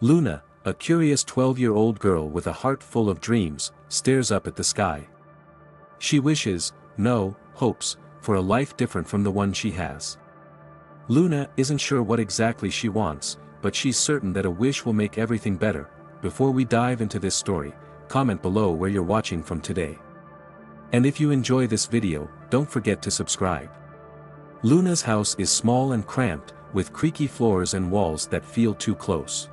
Luna, a curious 12-year-old girl with a heart full of dreams, stares up at the sky. She wishes, no, hopes, for a life different from the one she has. Luna isn't sure what exactly she wants, but she's certain that a wish will make everything better. Before we dive into this story, comment below where you're watching from today. And if you enjoy this video, don't forget to subscribe. Luna's house is small and cramped, with creaky floors and walls that feel too close.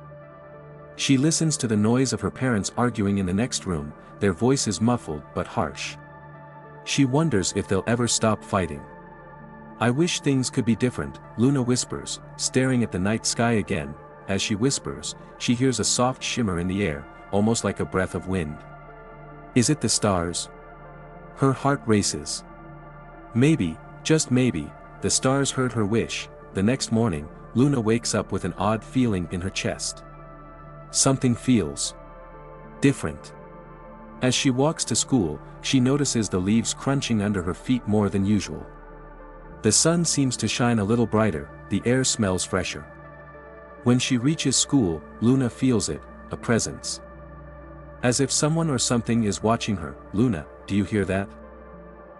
She listens to the noise of her parents arguing in the next room, their voices muffled but harsh. She wonders if they'll ever stop fighting. "I wish things could be different," Luna whispers, staring at the night sky again. As she whispers, she hears a soft shimmer in the air, almost like a breath of wind. Is it the stars? Her heart races. Maybe, just maybe, the stars heard her wish. The next morning, Luna wakes up with an odd feeling in her chest. Something feels different. As she walks to school, she notices the leaves crunching under her feet more than usual. The sun seems to shine a little brighter, the air smells fresher. When she reaches school, Luna feels it, a presence. As if someone or something is watching her. "Luna, do you hear that?"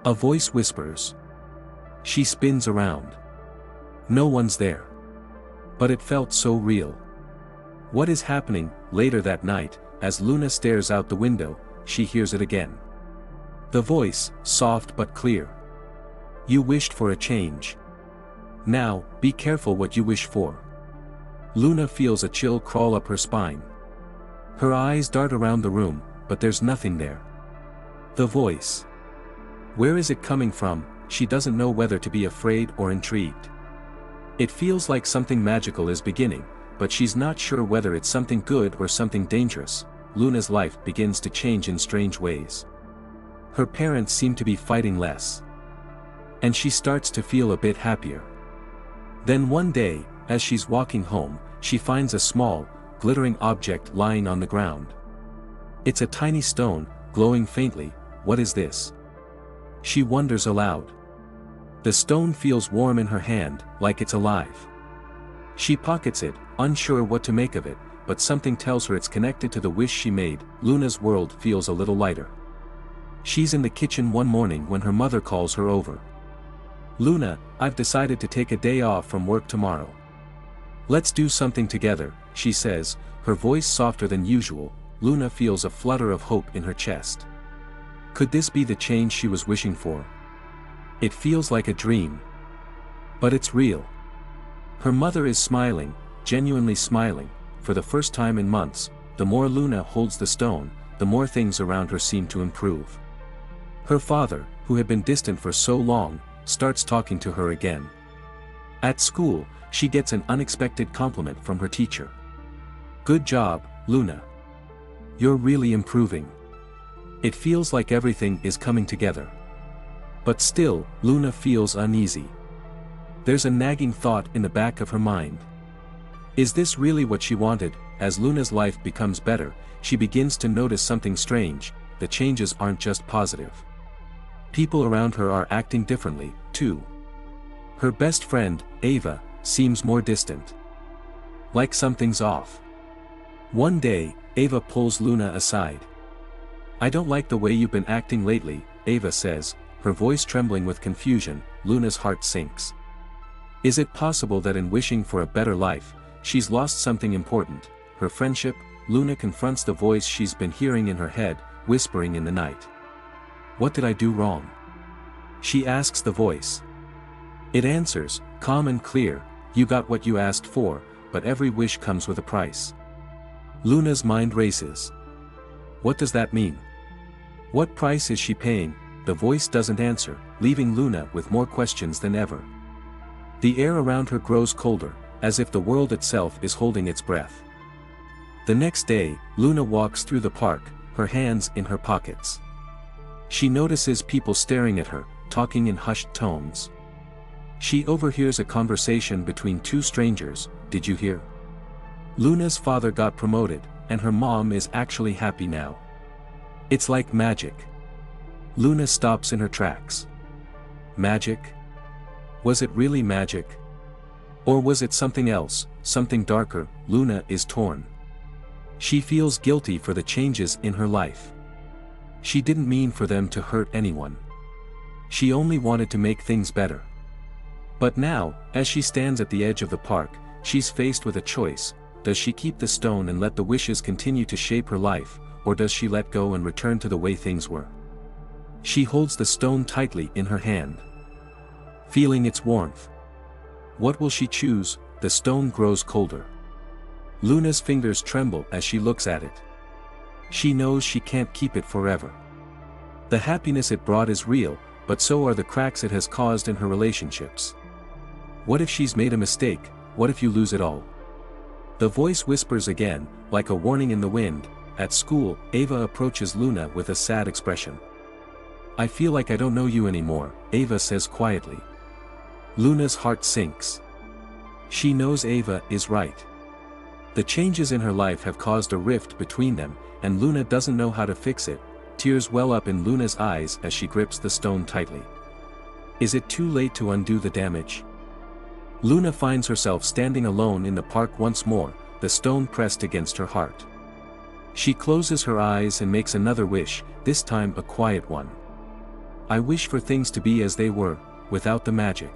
a voice whispers. She spins around. No one's there. But it felt so real. What is happening? Later that night, as Luna stares out the window, she hears it again. The voice, soft but clear. "You wished for a change. Now, be careful what you wish for." Luna feels a chill crawl up her spine. Her eyes dart around the room, but there's nothing there. The voice. Where is it coming from? She doesn't know whether to be afraid or intrigued. It feels like something magical is beginning, but she's not sure whether it's something good or something dangerous. Luna's life begins to change in strange ways. Her parents seem to be fighting less. And she starts to feel a bit happier. Then one day, as she's walking home, she finds a small, glittering object lying on the ground. It's a tiny stone, glowing faintly. What is this? She wonders aloud. The stone feels warm in her hand, like it's alive. She pockets it, unsure what to make of it, but something tells her it's connected to the wish she made. Luna's world feels a little lighter. She's in the kitchen one morning when her mother calls her over. "Luna, I've decided to take a day off from work tomorrow. Let's do something together," she says, her voice softer than usual. Luna feels a flutter of hope in her chest. Could this be the change she was wishing for? It feels like a dream. But it's real. Her mother is smiling, genuinely smiling, for the first time in months. The more Luna holds the stone, the more things around her seem to improve. Her father, who had been distant for so long, starts talking to her again. At school, she gets an unexpected compliment from her teacher. "Good job, Luna. You're really improving." It feels like everything is coming together. But still, Luna feels uneasy. There's a nagging thought in the back of her mind. Is this really what she wanted? As Luna's life becomes better, she begins to notice something strange. The changes aren't just positive. People around her are acting differently, too. Her best friend, Ava, seems more distant. Like something's off. One day, Ava pulls Luna aside. "I don't like the way you've been acting lately," Ava says, her voice trembling with confusion. Luna's heart sinks. Is it possible that in wishing for a better life, she's lost something important? Her friendship? Luna confronts the voice she's been hearing in her head, whispering in the night. "What did I do wrong?" she asks the voice. It answers, calm and clear, "You got what you asked for, but every wish comes with a price." Luna's mind races. What does that mean? What price is she paying? The voice doesn't answer, leaving Luna with more questions than ever. The air around her grows colder, as if the world itself is holding its breath. The next day, Luna walks through the park, her hands in her pockets. She notices people staring at her, talking in hushed tones. She overhears a conversation between two strangers. "Did you hear? Luna's father got promoted, and her mom is actually happy now. It's like magic." Luna stops in her tracks. Magic? Was it really magic? Or was it something else, something darker? Luna is torn. She feels guilty for the changes in her life. She didn't mean for them to hurt anyone. She only wanted to make things better. But now, as she stands at the edge of the park, she's faced with a choice. Does she keep the stone and let the wishes continue to shape her life, or does she let go and return to the way things were? She holds the stone tightly in her hand, feeling its warmth. What will she choose? The stone grows colder. Luna's fingers tremble as she looks at it. She knows she can't keep it forever. The happiness it brought is real, but so are the cracks it has caused in her relationships. What if she's made a mistake? What if you lose it all? The voice whispers again, like a warning in the wind. At school, Ava approaches Luna with a sad expression. I feel like I don't know you anymore, Ava says quietly. Luna's heart sinks. She knows Ava is right. The changes in her life have caused a rift between them, and Luna doesn't know how to fix it. Tears well up in Luna's eyes as she grips the stone tightly. Is it too late to undo the damage? Luna finds herself standing alone in the park once more, the stone pressed against her heart. She closes her eyes and makes another wish, this time a quiet one. I wish for things to be as they were, without the magic.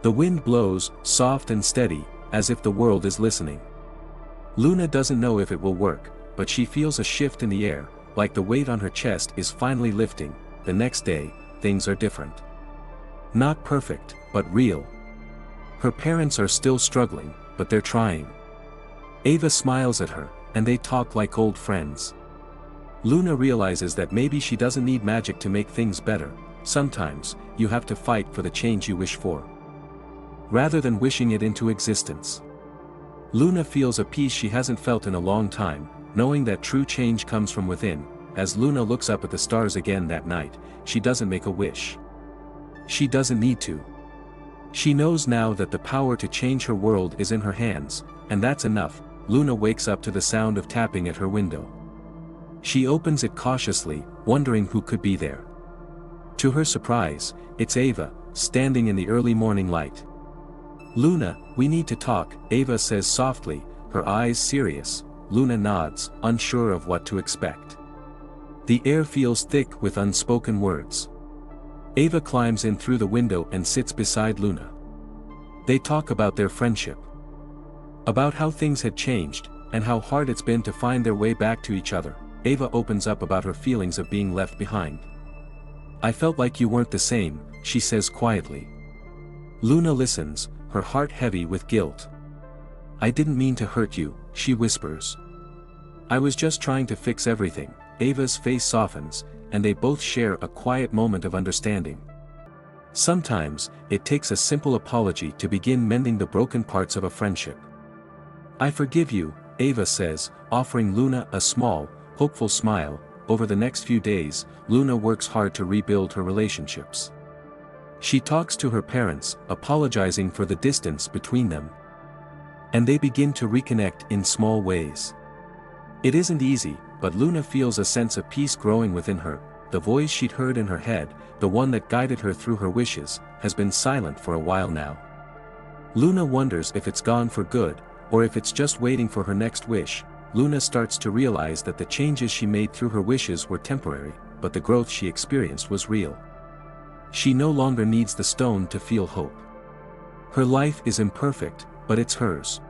The wind blows, soft and steady, as if the world is listening. Luna doesn't know if it will work, but she feels a shift in the air, like the weight on her chest is finally lifting. The next day, things are different. Not perfect, but real. Her parents are still struggling, but they're trying. Ava smiles at her, and they talk like old friends. Luna realizes that maybe she doesn't need magic to make things better. Sometimes, you have to fight for the change you wish for, rather than wishing it into existence. Luna feels a peace she hasn't felt in a long time, knowing that true change comes from within. As Luna looks up at the stars again that night, she doesn't make a wish. She doesn't need to. She knows now that the power to change her world is in her hands, and that's enough. Luna wakes up to the sound of tapping at her window. She opens it cautiously, wondering who could be there. To her surprise, it's Ava, standing in the early morning light. Luna, we need to talk, Ava says softly, her eyes serious. Luna nods, unsure of what to expect. The air feels thick with unspoken words. Ava climbs in through the window and sits beside Luna. They talk about their friendship, about how things had changed, and how hard it's been to find their way back to each other. Ava opens up about her feelings of being left behind. I felt like you weren't the same, she says quietly. Luna listens, her heart heavy with guilt. I didn't mean to hurt you, she whispers. I was just trying to fix everything. Ava's face softens, and they both share a quiet moment of understanding. Sometimes, it takes a simple apology to begin mending the broken parts of a friendship. I forgive you, Ava says, offering Luna a small, hopeful smile. Over the next few days, Luna works hard to rebuild her relationships. She talks to her parents, apologizing for the distance between them. And they begin to reconnect in small ways. It isn't easy, but Luna feels a sense of peace growing within her. The voice she'd heard in her head, the one that guided her through her wishes, has been silent for a while now. Luna wonders if it's gone for good, or if it's just waiting for her next wish. Luna starts to realize that the changes she made through her wishes were temporary, but the growth she experienced was real. She no longer needs the stone to feel hope. Her life is imperfect, but it's hers.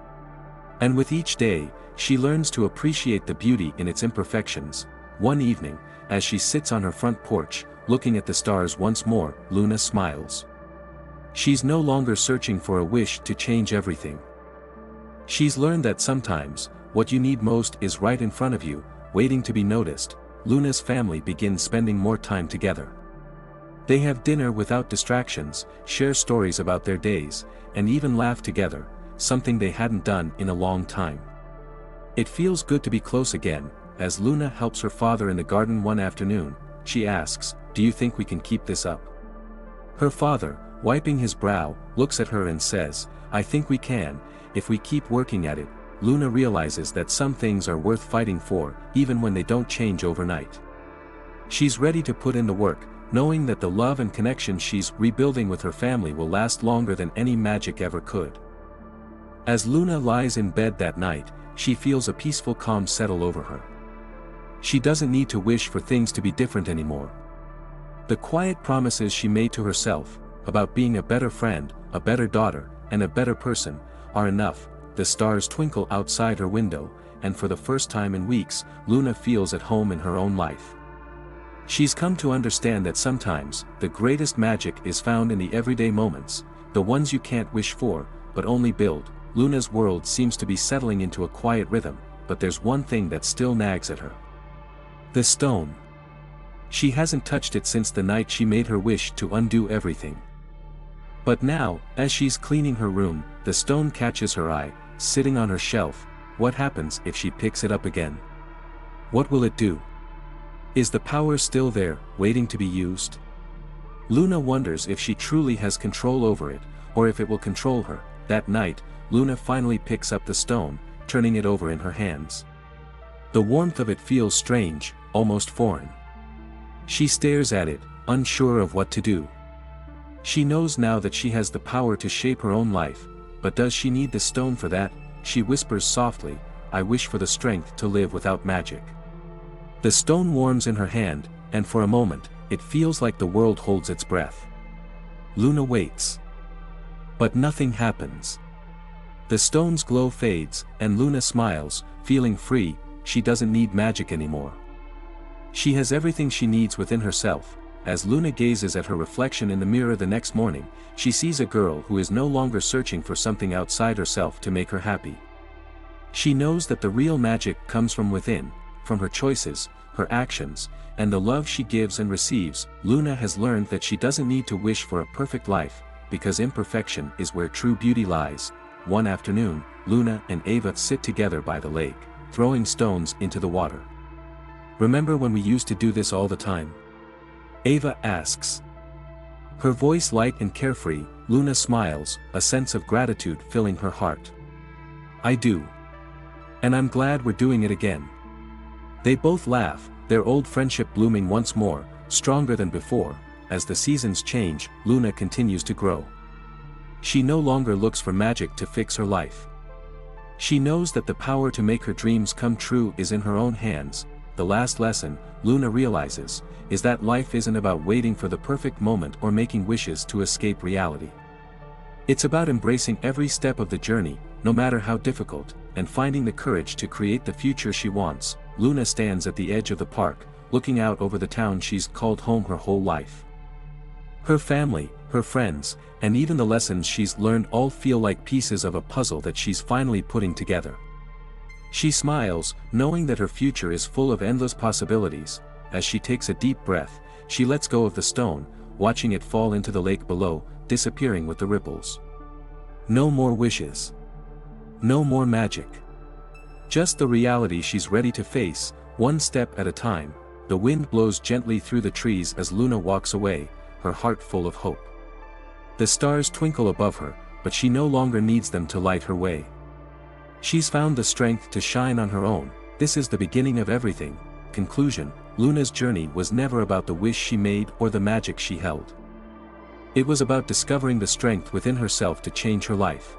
And with each day, she learns to appreciate the beauty in its imperfections. One evening, as she sits on her front porch, looking at the stars once more, Luna smiles. She's no longer searching for a wish to change everything. She's learned that sometimes, what you need most is right in front of you, waiting to be noticed. Luna's family begins spending more time together. They have dinner without distractions, share stories about their days, and even laugh together, something they hadn't done in a long time. It feels good to be close again. As Luna helps her father in the garden one afternoon, she asks, "Do you think we can keep this up?" Her father, wiping his brow, looks at her and says, "I think we can, if we keep working at it." Luna realizes that some things are worth fighting for, even when they don't change overnight. She's ready to put in the work, knowing that the love and connection she's rebuilding with her family will last longer than any magic ever could. As Luna lies in bed that night, she feels a peaceful calm settle over her. She doesn't need to wish for things to be different anymore. The quiet promises she made to herself, about being a better friend, a better daughter, and a better person, are enough. The stars twinkle outside her window, and for the first time in weeks, Luna feels at home in her own life. She's come to understand that sometimes, the greatest magic is found in the everyday moments, the ones you can't wish for, but only build. Luna's world seems to be settling into a quiet rhythm, but there's one thing that still nags at her. The stone. She hasn't touched it since the night she made her wish to undo everything. But now, as she's cleaning her room, the stone catches her eye, sitting on her shelf. What happens if she picks it up again? What will it do? Is the power still there, waiting to be used? Luna wonders if she truly has control over it, or if it will control her. That night, Luna finally picks up the stone, turning it over in her hands. The warmth of it feels strange, almost foreign. She stares at it, unsure of what to do. She knows now that she has the power to shape her own life, but does she need the stone for that? She whispers softly, "I wish for the strength to live without magic." The stone warms in her hand, and for a moment, it feels like the world holds its breath. Luna waits. But nothing happens. The stone's glow fades, and Luna smiles, feeling free. She doesn't need magic anymore. She has everything she needs within herself. As Luna gazes at her reflection in the mirror the next morning, she sees a girl who is no longer searching for something outside herself to make her happy. She knows that the real magic comes from within, from her choices, her actions, and the love she gives and receives. Luna has learned that she doesn't need to wish for a perfect life, because imperfection is where true beauty lies. One afternoon, Luna and Ava sit together by the lake, throwing stones into the water. "Remember when we used to do this all the time?" Ava asks. Her voice light and carefree. Luna smiles, a sense of gratitude filling her heart. "I do. And I'm glad we're doing it again." They both laugh, their old friendship blooming once more, stronger than before. As the seasons change, Luna continues to grow. She no longer looks for magic to fix her life. She knows that the power to make her dreams come true is in her own hands. The last lesson, Luna realizes, is that life isn't about waiting for the perfect moment or making wishes to escape reality. It's about embracing every step of the journey, no matter how difficult, and finding the courage to create the future she wants. Luna stands at the edge of the park, looking out over the town she's called home her whole life. Her family, her friends, and even the lessons she's learned all feel like pieces of a puzzle that she's finally putting together. She smiles, knowing that her future is full of endless possibilities. As she takes a deep breath, she lets go of the stone, watching it fall into the lake below, disappearing with the ripples. No more wishes. No more magic. Just the reality she's ready to face, one step at a time. The wind blows gently through the trees as Luna walks away, her heart full of hope. The stars twinkle above her, but she no longer needs them to light her way. She's found the strength to shine on her own. This is the beginning of everything. Conclusion: Luna's journey was never about the wish she made or the magic she held. It was about discovering the strength within herself to change her life.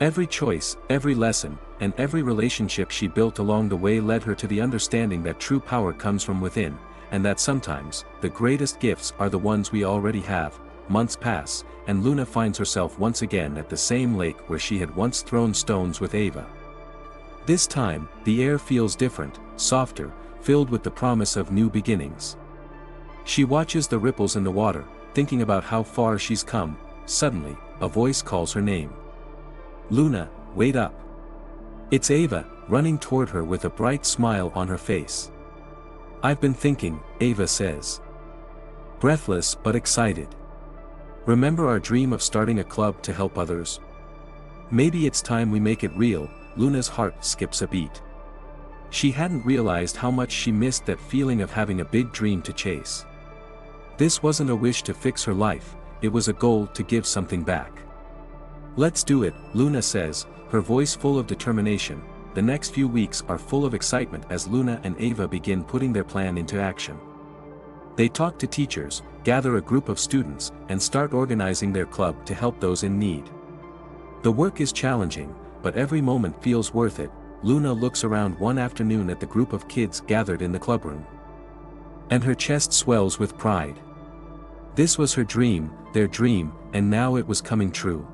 Every choice, every lesson, and every relationship she built along the way led her to the understanding that true power comes from within, and that sometimes, the greatest gifts are the ones we already have. Months pass, and Luna finds herself once again at the same lake where she had once thrown stones with Ava. This time, the air feels different, softer, filled with the promise of new beginnings. She watches the ripples in the water, thinking about how far she's come. Suddenly, a voice calls her name. "Luna, wait up." It's Ava, running toward her with a bright smile on her face. "I've been thinking," Ava says. Breathless but excited. "Remember our dream of starting a club to help others? Maybe it's time we make it real." Luna's heart skips a beat. She hadn't realized how much she missed that feeling of having a big dream to chase. This wasn't a wish to fix her life, it was a goal to give something back. "Let's do it," Luna says, her voice full of determination. The next few weeks are full of excitement as Luna and Ava begin putting their plan into action. They talk to teachers, gather a group of students, and start organizing their club to help those in need. The work is challenging, but every moment feels worth it. Luna looks around one afternoon at the group of kids gathered in the clubroom. And her chest swells with pride. This was her dream, their dream, and now it was coming true.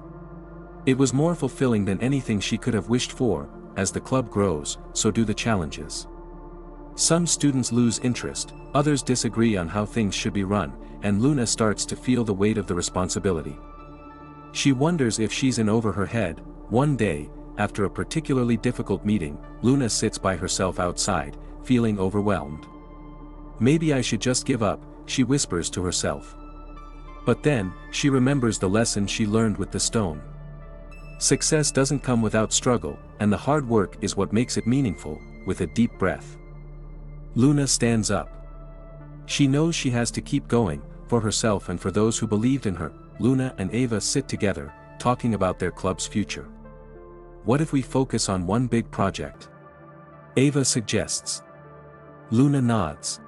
It was more fulfilling than anything she could have wished for. As the club grows, so do the challenges. Some students lose interest, others disagree on how things should be run, and Luna starts to feel the weight of the responsibility. She wonders if she's in over her head. One day, after a particularly difficult meeting, Luna sits by herself outside, feeling overwhelmed. Maybe I should just give up, she whispers to herself. But then, she remembers the lesson she learned with the stone. Success doesn't come without struggle, and the hard work is what makes it meaningful. With a deep breath, Luna stands up. She knows she has to keep going, for herself and for those who believed in her. Luna and Ava sit together, talking about their club's future. What if we focus on one big project? Ava suggests. Luna nods.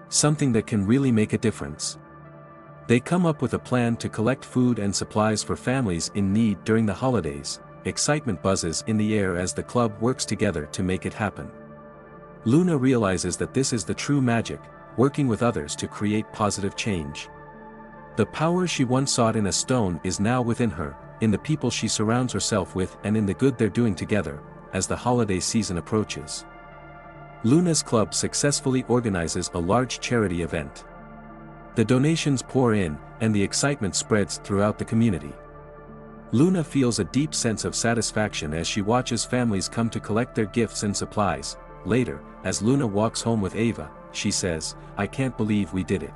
Something that can really make a difference. They come up with a plan to collect food and supplies for families in need during the holidays. Excitement buzzes in the air as the club works together to make it happen. Luna realizes that this is the true magic, working with others to create positive change. The power she once sought in a stone is now within her, in the people she surrounds herself with and in the good they're doing together, as the holiday season approaches. Luna's club successfully organizes a large charity event. The donations pour in, and the excitement spreads throughout the community. Luna feels a deep sense of satisfaction as she watches families come to collect their gifts and supplies. Later, as Luna walks home with Ava, she says, "I can't believe we did it."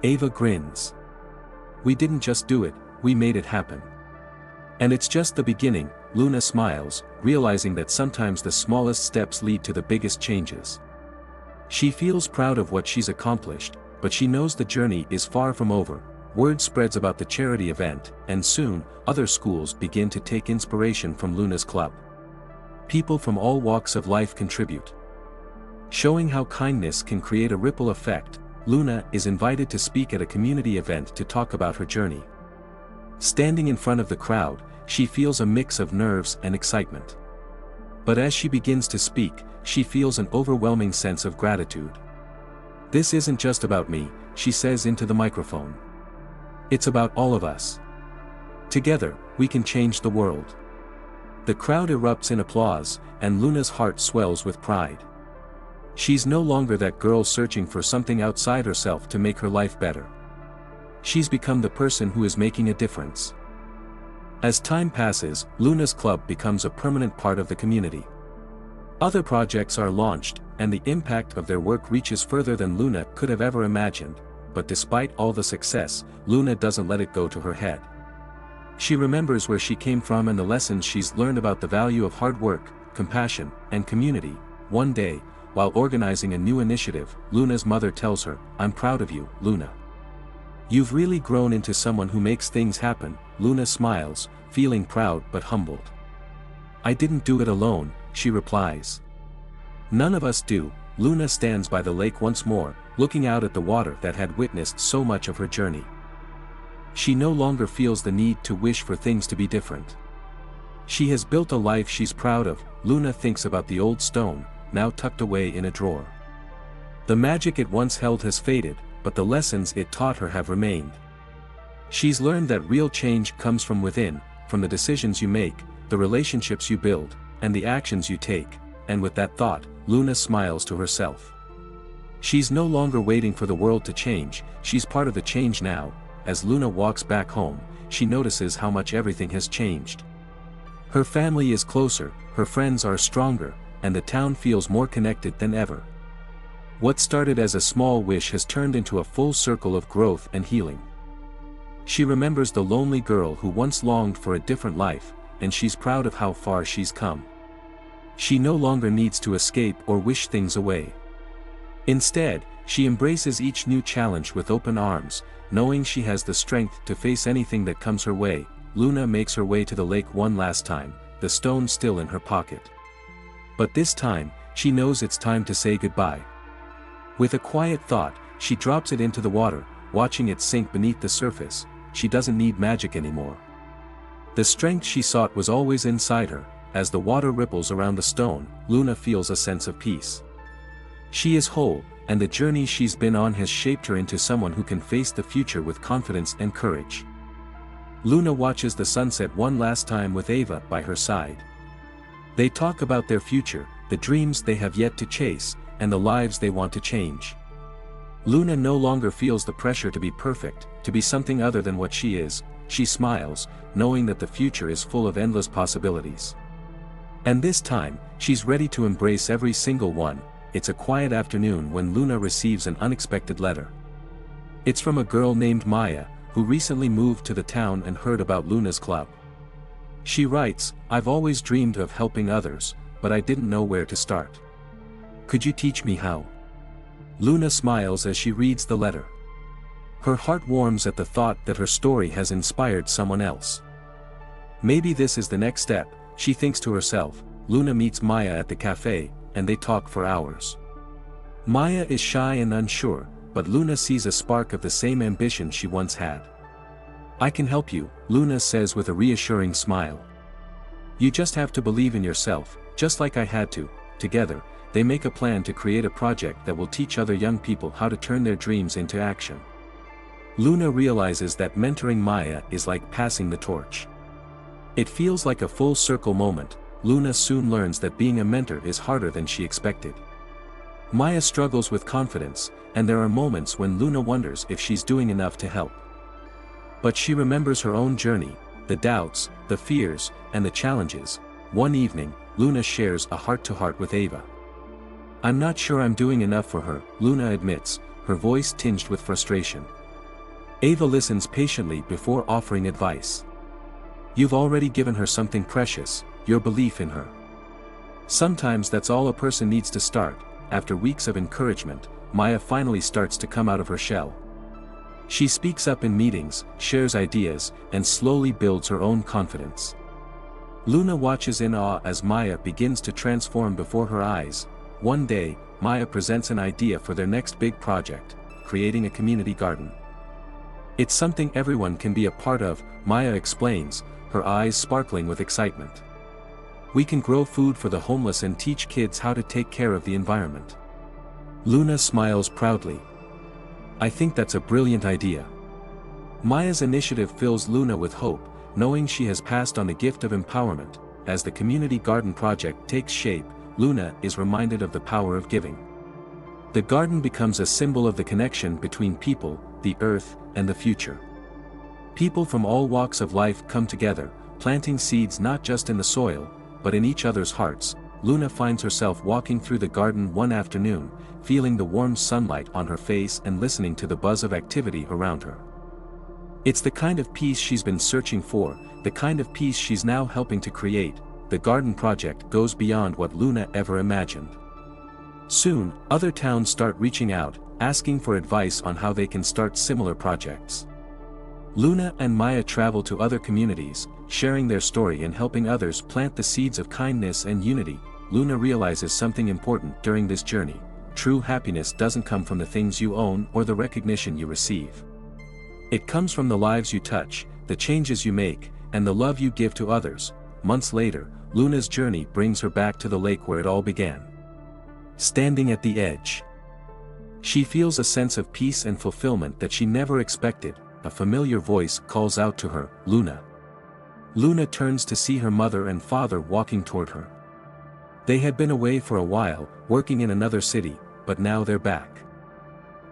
Ava grins. "We didn't just do it, we made it happen." And it's just the beginning. Luna smiles, realizing that sometimes the smallest steps lead to the biggest changes. She feels proud of what she's accomplished, but she knows the journey is far from over. Word spreads about the charity event, and soon, other schools begin to take inspiration from Luna's club. People from all walks of life contribute. Showing how kindness can create a ripple effect, Luna is invited to speak at a community event to talk about her journey. Standing in front of the crowd, she feels a mix of nerves and excitement. But as she begins to speak, she feels an overwhelming sense of gratitude. "This isn't just about me," she says into the microphone. "It's about all of us. Together, we can change the world." The crowd erupts in applause, and Luna's heart swells with pride. She's no longer that girl searching for something outside herself to make her life better. She's become the person who is making a difference. As time passes, Luna's club becomes a permanent part of the community. Other projects are launched, and the impact of their work reaches further than Luna could have ever imagined. But despite all the success, Luna doesn't let it go to her head. She remembers where she came from and the lessons she's learned about the value of hard work, compassion, and community. One day, while organizing a new initiative, Luna's mother tells her, "I'm proud of you, Luna. You've really grown into someone who makes things happen." Luna smiles, feeling proud but humbled. "I didn't do it alone," she replies. "None of us do." Luna stands by the lake once more, looking out at the water that had witnessed so much of her journey. She no longer feels the need to wish for things to be different. She has built a life she's proud of. Luna thinks about the old stone, now tucked away in a drawer. The magic it once held has faded, but the lessons it taught her have remained. She's learned that real change comes from within, from the decisions you make, the relationships you build, and the actions you take. And with that thought, Luna smiles to herself. She's no longer waiting for the world to change, she's part of the change now. As Luna walks back home, she notices how much everything has changed. Her family is closer, her friends are stronger, and the town feels more connected than ever. What started as a small wish has turned into a full circle of growth and healing. She remembers the lonely girl who once longed for a different life, and she's proud of how far she's come. She no longer needs to escape or wish things away. Instead, she embraces each new challenge with open arms, knowing she has the strength to face anything that comes her way. Luna makes her way to the lake one last time, the stone still in her pocket. But this time, she knows it's time to say goodbye. With a quiet thought, she drops it into the water, watching it sink beneath the surface. She doesn't need magic anymore. The strength she sought was always inside her, as the water ripples around the stone, Luna feels a sense of peace. She is whole, and the journey she's been on has shaped her into someone who can face the future with confidence and courage. Luna watches the sunset one last time with Ava by her side. They talk about their future, the dreams they have yet to chase, and the lives they want to change. Luna no longer feels the pressure to be perfect, to be something other than what she is. She smiles, knowing that the future is full of endless possibilities. And this time, she's ready to embrace every single one. It's a quiet afternoon when Luna receives an unexpected letter. It's from a girl named Maya, who recently moved to the town and heard about Luna's club. She writes, "I've always dreamed of helping others, but I didn't know where to start. Could you teach me how?" Luna smiles as she reads the letter. Her heart warms at the thought that her story has inspired someone else. Maybe this is the next step, she thinks to herself. Luna meets Maya at the cafe, and they talk for hours. Maya is shy and unsure, but Luna sees a spark of the same ambition she once had. "I can help you," Luna says with a reassuring smile. "You just have to believe in yourself, just like I had to." Together, they make a plan to create a project that will teach other young people how to turn their dreams into action. Luna realizes that mentoring Maya is like passing the torch. It feels like a full circle moment. Luna soon learns that being a mentor is harder than she expected. Maya struggles with confidence, and there are moments when Luna wonders if she's doing enough to help. But she remembers her own journey, the doubts, the fears, and the challenges. One evening, Luna shares a heart-to-heart with Ava. "I'm not sure I'm doing enough for her," Luna admits, her voice tinged with frustration. Ava listens patiently before offering advice. "You've already given her something precious, your belief in her. Sometimes that's all a person needs to start." After weeks of encouragement, Maya finally starts to come out of her shell. She speaks up in meetings, shares ideas, and slowly builds her own confidence. Luna watches in awe as Maya begins to transform before her eyes. One day, Maya presents an idea for their next big project, creating a community garden. "It's something everyone can be a part of," Maya explains, her eyes sparkling with excitement. "We can grow food for the homeless and teach kids how to take care of the environment." Luna smiles proudly. "I think that's a brilliant idea." Maya's initiative fills Luna with hope, knowing she has passed on the gift of empowerment. As the community garden project takes shape, Luna is reminded of the power of giving. The garden becomes a symbol of the connection between people, the earth, and the future. People from all walks of life come together, planting seeds not just in the soil, but in each other's hearts. Luna finds herself walking through the garden one afternoon, feeling the warm sunlight on her face and listening to the buzz of activity around her. It's the kind of peace she's been searching for, the kind of peace she's now helping to create. The garden project goes beyond what Luna ever imagined. Soon, other towns start reaching out, asking for advice on how they can start similar projects. Luna and Maya travel to other communities, sharing their story and helping others plant the seeds of kindness and unity. Luna realizes something important during this journey. True happiness doesn't come from the things you own or the recognition you receive. It comes from the lives you touch, the changes you make, and the love you give to others. Months later, Luna's journey brings her back to the lake where it all began. Standing at the edge, she feels a sense of peace and fulfillment that she never expected. A familiar voice calls out to her, "Luna." Luna turns to see her mother and father walking toward her. They had been away for a while, working in another city, but now they're back.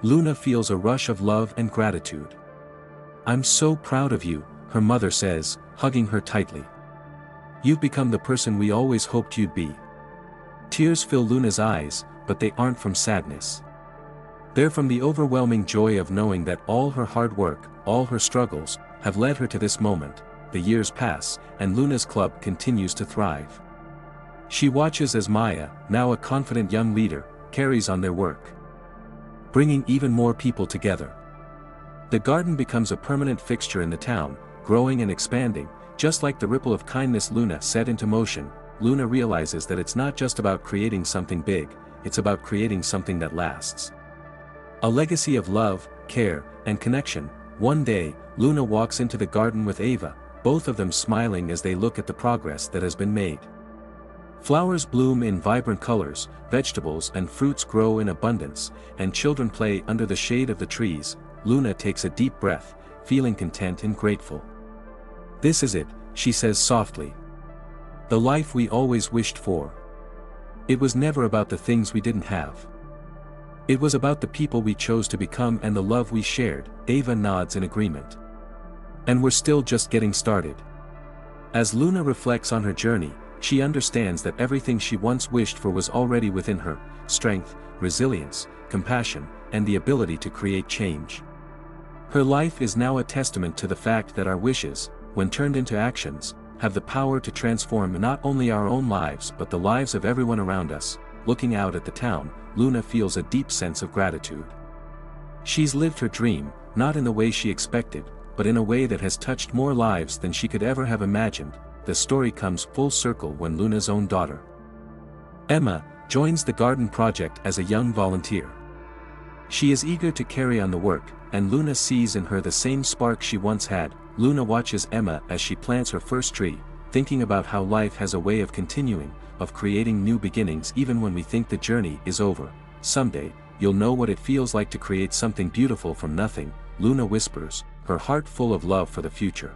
Luna feels a rush of love and gratitude. "I'm so proud of you," her mother says, hugging her tightly. "You've become the person we always hoped you'd be." Tears fill Luna's eyes, but they aren't from sadness. They're from the overwhelming joy of knowing that all her hard work, all her struggles, have led her to this moment. The years pass, and Luna's club continues to thrive. She watches as Maya, now a confident young leader, carries on their work, bringing even more people together. The garden becomes a permanent fixture in the town, growing and expanding, just like the ripple of kindness Luna set into motion. Luna realizes that it's not just about creating something big, it's about creating something that lasts. A legacy of love, care, and connection. One day, Luna walks into the garden with Ava, both of them smiling as they look at the progress that has been made. Flowers bloom in vibrant colors, vegetables and fruits grow in abundance, and children play under the shade of the trees. Luna takes a deep breath, feeling content and grateful. "This is it," she says softly. "The life we always wished for. It was never about the things we didn't have. It was about the people we chose to become and the love we shared." Ava nods in agreement. "And we're still just getting started." As Luna reflects on her journey, she understands that everything she once wished for was already within her: strength, resilience, compassion, and the ability to create change. Her life is now a testament to the fact that our wishes, when turned into actions, have the power to transform not only our own lives but the lives of everyone around us. Looking out at the town, Luna feels a deep sense of gratitude. She's lived her dream, not in the way she expected, but in a way that has touched more lives than she could ever have imagined. The story comes full circle when Luna's own daughter, Emma, joins the garden project as a young volunteer. She is eager to carry on the work, and Luna sees in her the same spark she once had. Luna watches Emma as she plants her first tree, thinking about how life has a way of continuing, of creating new beginnings even when we think the journey is over. "Someday, you'll know what it feels like to create something beautiful from nothing," Luna whispers, her heart full of love for the future.